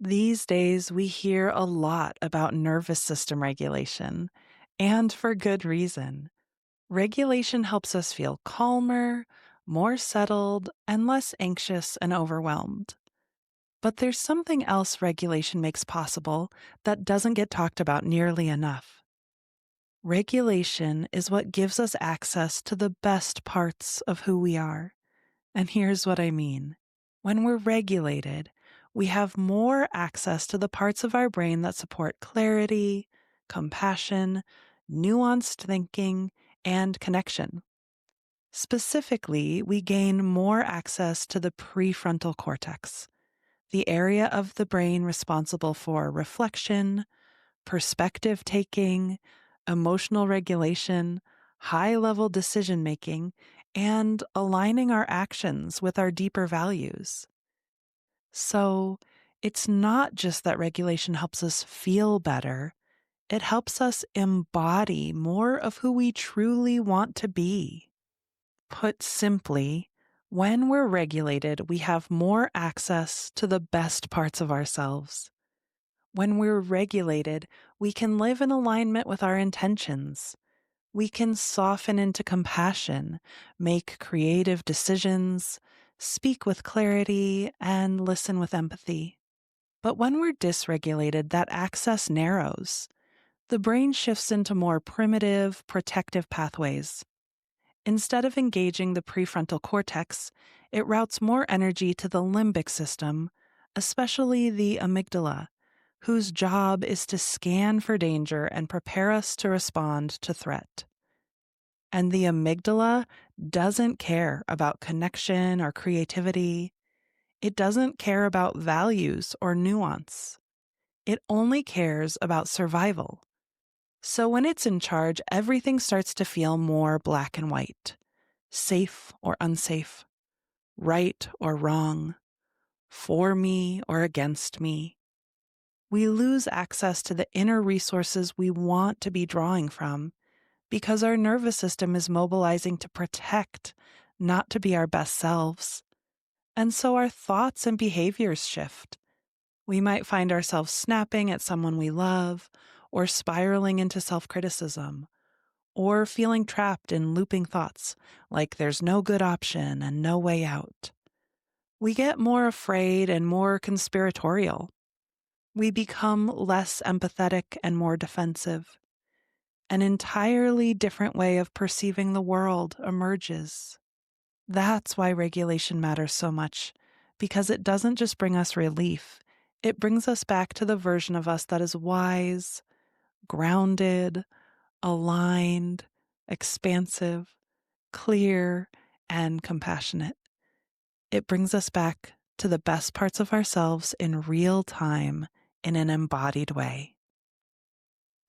These days, we hear a lot about nervous system regulation, and for good reason. Regulation helps us feel calmer, more settled, and less anxious and overwhelmed. But there's something else regulation makes possible that doesn't get talked about nearly enough. Regulation is what gives us access to the best parts of who we are. And here's what I mean. When we're regulated, we have more access to the parts of our brain that support clarity, compassion, nuanced thinking, and connection. Specifically, we gain more access to the prefrontal cortex, the area of the brain responsible for reflection, perspective taking, emotional regulation, high level decision making, and aligning our actions with our deeper values. So, it's not just that regulation helps us feel better, it helps us embody more of who we truly want to be. Put simply, when we're regulated, we have more access to the best parts of ourselves. When we're regulated, we can live in alignment with our intentions. We can soften into compassion, make creative decisions, speak with clarity, and listen with empathy. But when we're dysregulated, that access narrows. The brain shifts into more primitive, protective pathways. Instead of engaging the prefrontal cortex, it routes more energy to the limbic system, especially the amygdala, whose job is to scan for danger and prepare us to respond to threat. And the amygdala doesn't care about connection or creativity. It doesn't care about values or nuance. It only cares about survival. So when it's in charge, everything starts to feel more black and white, safe or unsafe, right or wrong, for me or against me. We lose access to the inner resources we want to be drawing from because our nervous system is mobilizing to protect, not to be our best selves. And so our thoughts and behaviors shift. We might find ourselves snapping at someone we love, or spiraling into self-criticism, or feeling trapped in looping thoughts like there's no good option and no way out. We get more afraid and more conspiratorial. We become less empathetic and more defensive. An entirely different way of perceiving the world emerges. That's why regulation matters so much, because it doesn't just bring us relief, it brings us back to the version of us that is wise, grounded, aligned, expansive, clear, and compassionate. It brings us back to the best parts of ourselves in real time in an embodied way.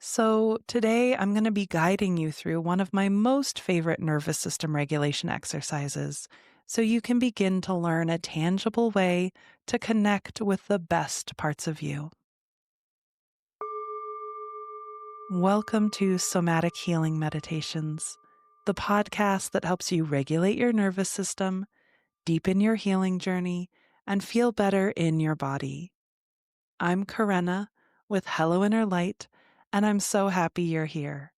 So today I'm going to be guiding you through one of my most favorite nervous system regulation exercises so you can begin to learn a tangible way to connect with the best parts of you. Welcome to Somatic Healing Meditations, the podcast that helps you regulate your nervous system, deepen your healing journey, and feel better in your body. I'm Karenna with Hello Inner Light, and I'm so happy you're here.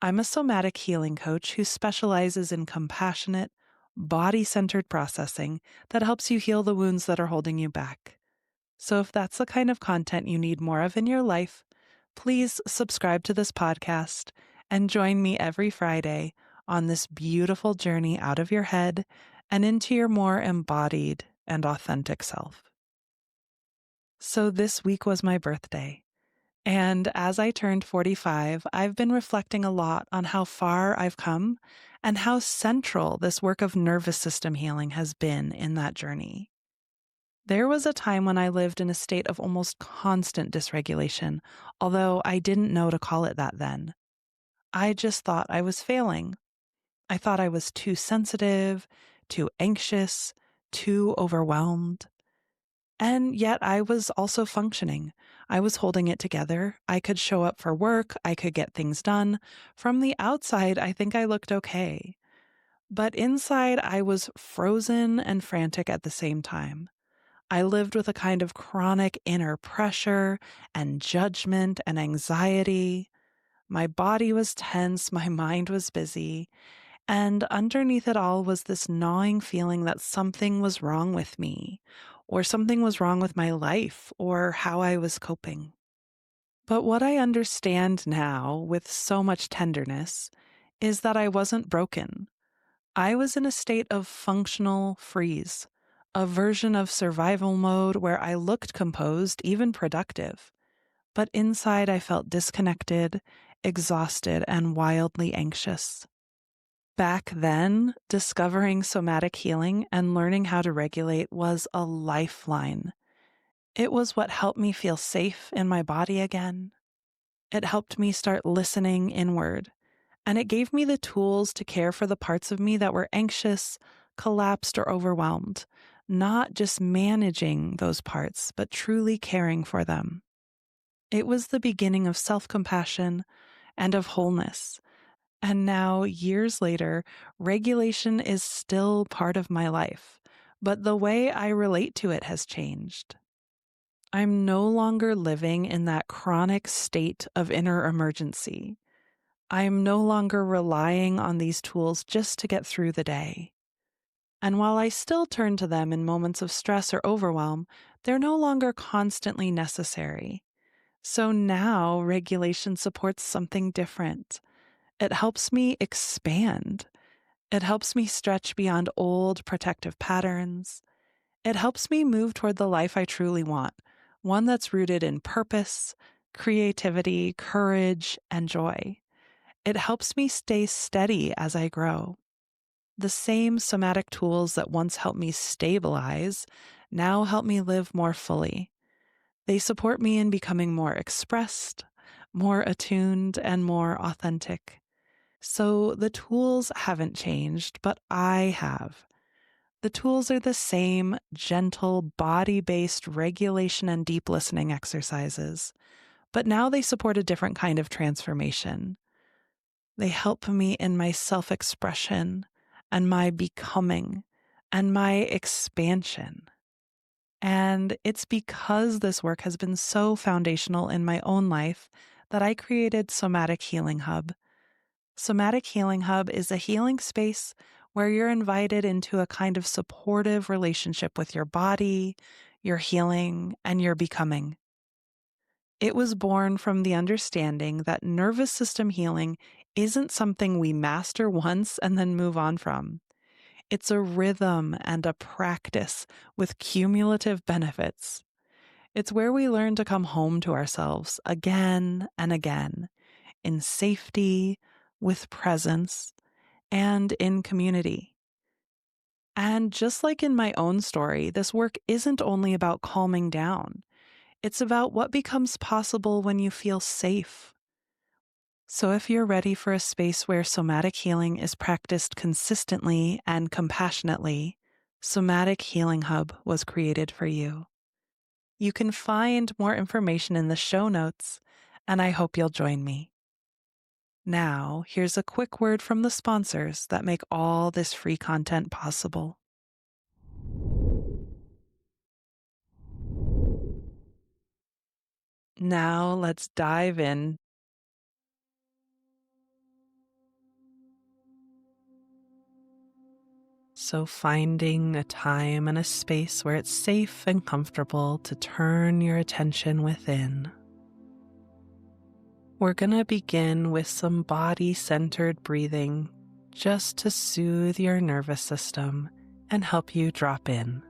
I'm a somatic healing coach who specializes in compassionate, body-centered processing that helps you heal the wounds that are holding you back. So if that's the kind of content you need more of in your life, please subscribe to this podcast and join me every Friday on this beautiful journey out of your head and into your more embodied and authentic self. So this week was my birthday. And as I turned 45, I've been reflecting a lot on how far I've come and how central this work of nervous system healing has been in that journey. There was a time when I lived in a state of almost constant dysregulation, although I didn't know to call it that then. I just thought I was failing. I thought I was too sensitive, too anxious, too overwhelmed. And yet I was also functioning. I was holding it together. I could show up for work. I could get things done. From the outside, I think I looked okay. But inside, I was frozen and frantic at the same time. I lived with a kind of chronic inner pressure and judgment and anxiety. My body was tense, my mind was busy, and underneath it all was this gnawing feeling that something was wrong with me, or something was wrong with my life, or how I was coping. But what I understand now with so much tenderness is that I wasn't broken. I was in a state of functional freeze, a version of survival mode where I looked composed, even productive. But inside I felt disconnected, exhausted, and wildly anxious. Back then, discovering somatic healing and learning how to regulate was a lifeline. It was what helped me feel safe in my body again. It helped me start listening inward, and it gave me the tools to care for the parts of me that were anxious, collapsed, or overwhelmed, not just managing those parts, but truly caring for them. It was the beginning of self-compassion and of wholeness. And now, years later, regulation is still part of my life, but the way I relate to it has changed. I'm no longer living in that chronic state of inner emergency. I am no longer relying on these tools just to get through the day. And while I still turn to them in moments of stress or overwhelm, they're no longer constantly necessary. So now regulation supports something different. It helps me expand. It helps me stretch beyond old protective patterns. It helps me move toward the life I truly want, one that's rooted in purpose, creativity, courage, and joy. It helps me stay steady as I grow. The same somatic tools that once helped me stabilize now help me live more fully. They support me in becoming more expressed, more attuned, and more authentic. So the tools haven't changed, but I have. The tools are the same gentle, body-based regulation and deep listening exercises, but now they support a different kind of transformation. They help me in my self-expression and my becoming and my expansion. And it's because this work has been so foundational in my own life that I created Somatic Healing Hub. Somatic Healing Hub is a healing space where you're invited into a kind of supportive relationship with your body, your healing, and your becoming. It was born from the understanding that nervous system healing isn't something we master once and then move on from. It's a rhythm and a practice with cumulative benefits. It's where we learn to come home to ourselves again and again, in safety, with presence, and in community. And just like in my own story, this work isn't only about calming down. It's about what becomes possible when you feel safe. So if you're ready for a space where somatic healing is practiced consistently and compassionately, Somatic Healing Hub was created for you. You can find more information in the show notes, and I hope you'll join me. Now, here's a quick word from the sponsors that make all this free content possible. Now, let's dive in. So, finding a time and a space where it's safe and comfortable to turn your attention within. We're going to begin with some body-centered breathing just to soothe your nervous system and help you drop in.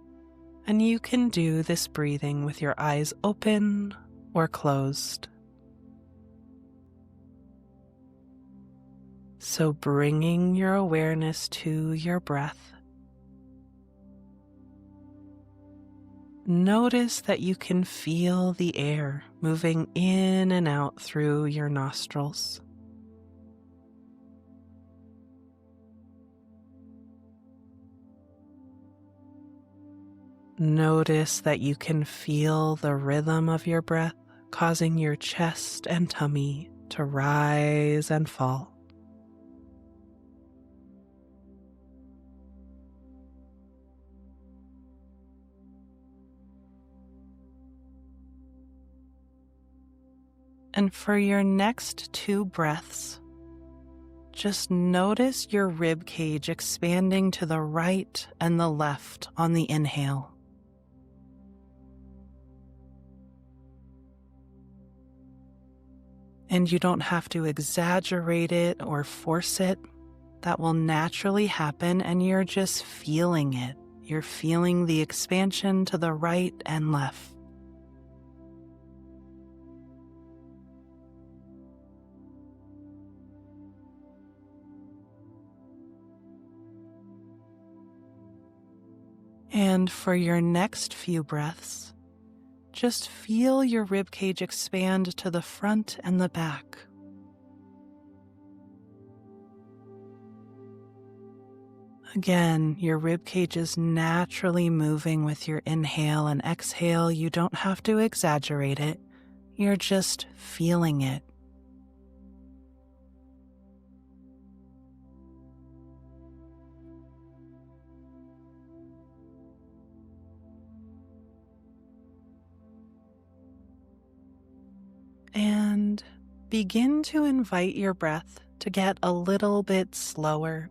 And you can do this breathing with your eyes open or closed. So bringing your awareness to your breath, notice that you can feel the air moving in and out through your nostrils. Notice that you can feel the rhythm of your breath causing your chest and tummy to rise and fall. And for your next 2 breaths, just notice your rib cage expanding to the right and the left on the inhale. And you don't have to exaggerate it or force it. That will naturally happen, and you're just feeling it. You're feeling the expansion to the right and left. And for your next few breaths, just feel your ribcage expand to the front and the back. Again, your ribcage is naturally moving with your inhale and exhale. You don't have to exaggerate it. You're just feeling it. And begin to invite your breath to get a little bit slower.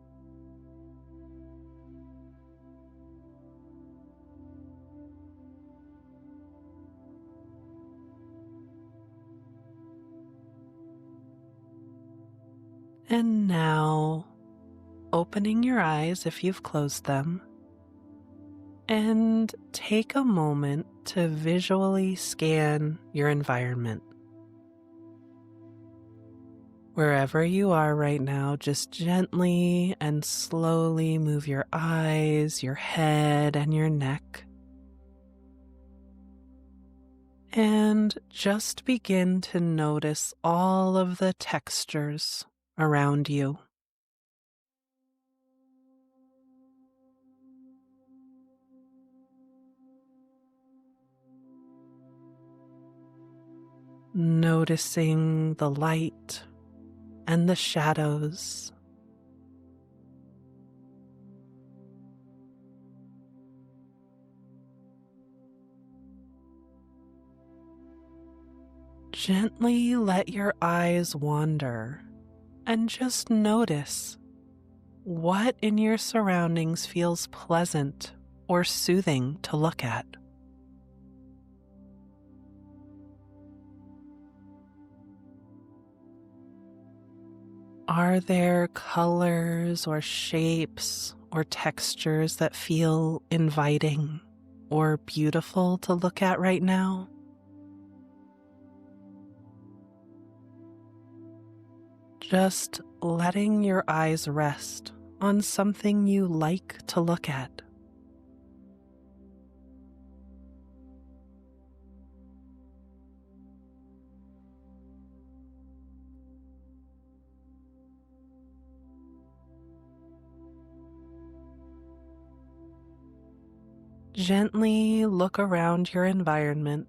And now, opening your eyes if you've closed them, and take a moment to visually scan your environment. Wherever you are right now, just gently and slowly move your eyes, your head, and your neck. And just begin to notice all of the textures around you. Noticing the light and the shadows. Gently let your eyes wander and just notice what in your surroundings feels pleasant or soothing to look at. Are there colors or shapes or textures that feel inviting or beautiful to look at right now? Just letting your eyes rest on something you like to look at. Gently look around your environment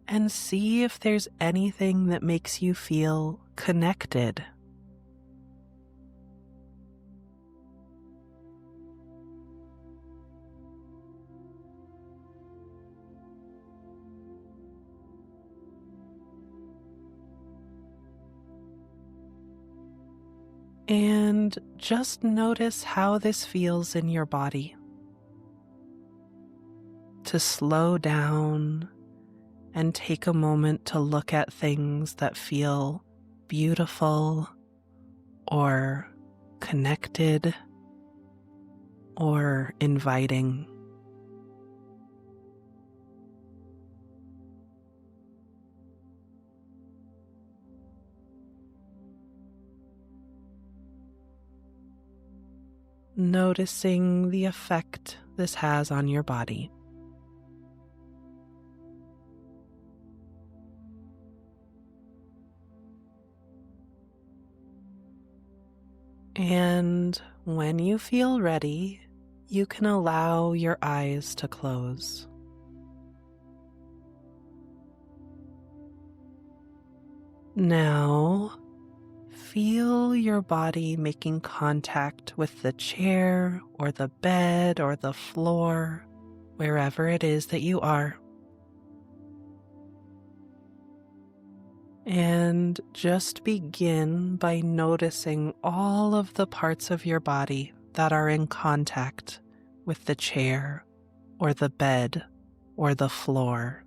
and see if there's anything that makes you feel connected. And just notice how this feels in your body. To slow down and take a moment to look at things that feel beautiful or connected or inviting. Noticing the effect this has on your body. And when you feel ready, you can allow your eyes to close. Now, feel your body making contact with the chair or the bed or the floor, wherever it is that you are. And just begin by noticing all of the parts of your body that are in contact with the chair or the bed or the floor.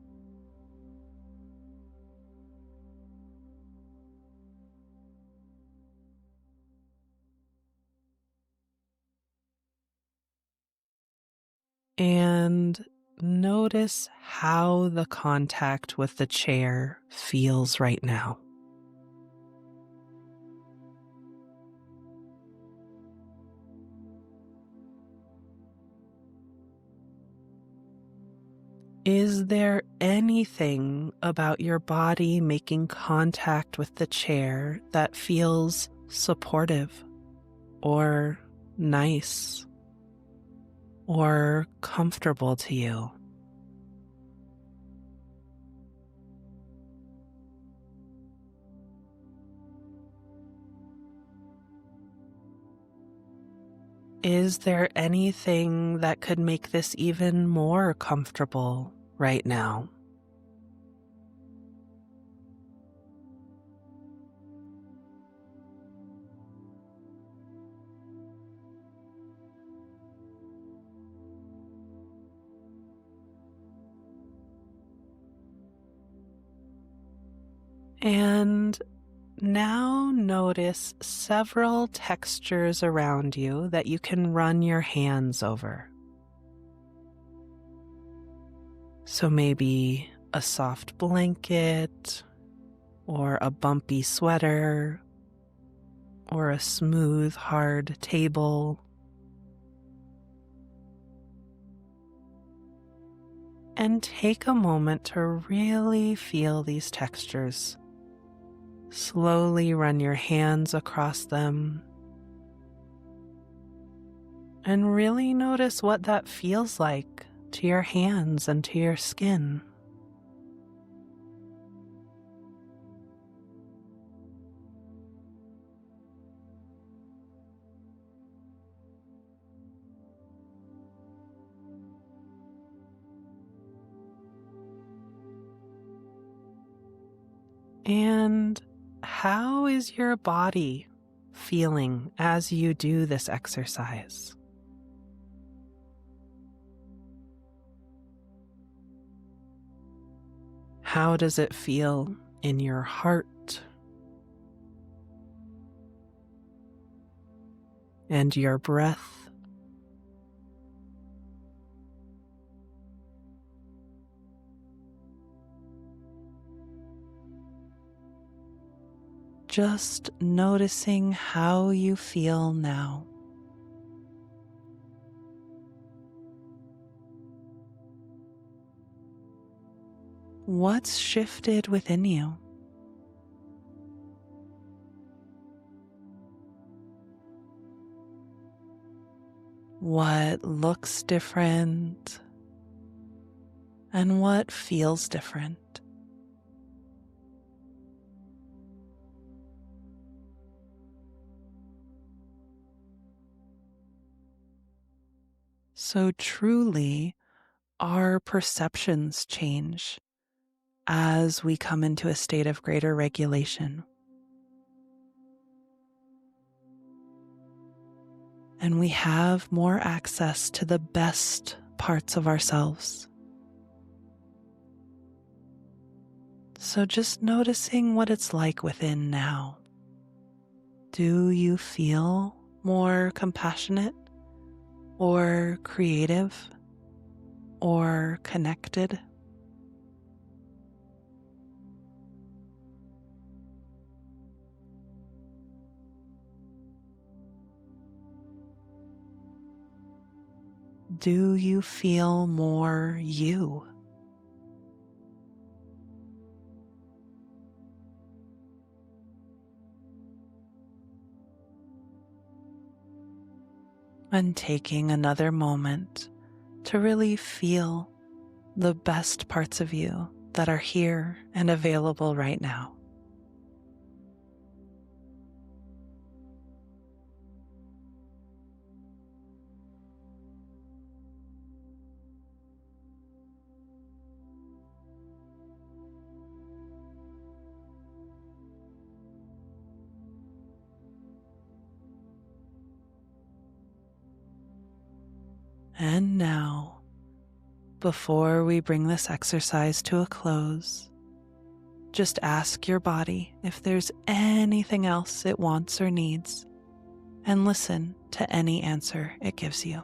And notice how the contact with the chair feels right now. Is there anything about your body making contact with the chair that feels supportive or nice or comfortable to you? Is there anything that could make this even more comfortable right now? And now notice several textures around you that you can run your hands over. So maybe a soft blanket, or a bumpy sweater, or a smooth, hard table. And take a moment to really feel these textures. Slowly run your hands across them and really notice what that feels like to your hands and to your skin. And how is your body feeling as you do this exercise? How does it feel in your heart and your breath? Just noticing how you feel now. What's shifted within you? What looks different and what feels different? So truly, our perceptions change as we come into a state of greater regulation. And we have more access to the best parts of ourselves. So just noticing what it's like within now. Do you feel more compassionate or creative or connected? Do you feel more you? And taking another moment to really feel the best parts of you that are here and available right now. And now, before we bring this exercise to a close, just ask your body if there's anything else it wants or needs, and listen to any answer it gives you.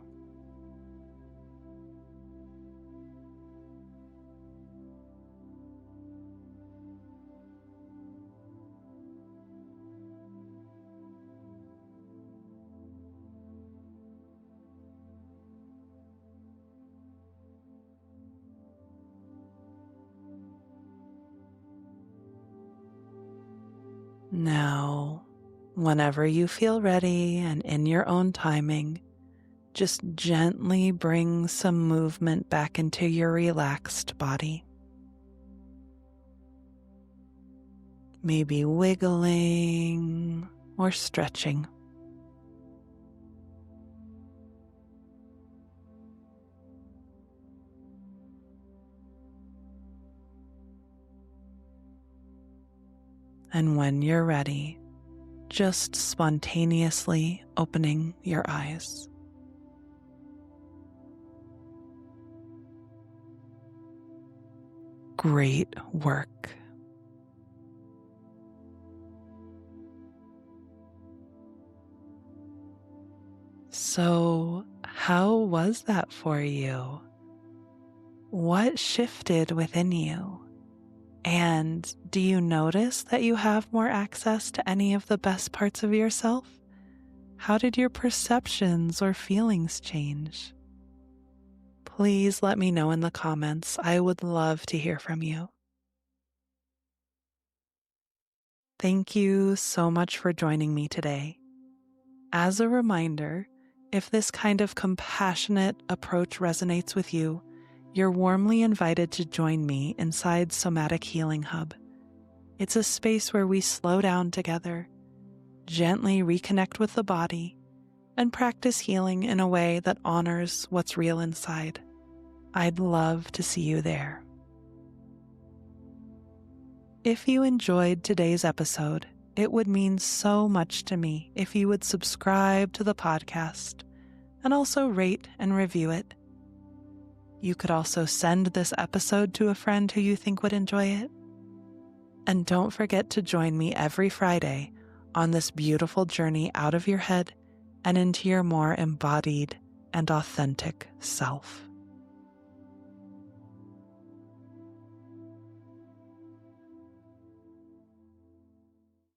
Now, whenever you feel ready and in your own timing, just gently bring some movement back into your relaxed body. Maybe wiggling or stretching. And when you're ready, just spontaneously opening your eyes. Great work. So, how was that for you? What shifted within you? And do you notice that you have more access to any of the best parts of yourself? How did your perceptions or feelings change? Please let me know in the comments. I would love to hear from you. Thank you so much for joining me today. As a reminder, if this kind of compassionate approach resonates with you, you're warmly invited to join me inside Somatic Healing Hub. It's a space where we slow down together, gently reconnect with the body, and practice healing in a way that honors what's real inside. I'd love to see you there. If you enjoyed today's episode, it would mean so much to me if you would subscribe to the podcast and also rate and review it. You could also send this episode to a friend who you think would enjoy it. And don't forget to join me every Friday on this beautiful journey out of your head and into your more embodied and authentic self.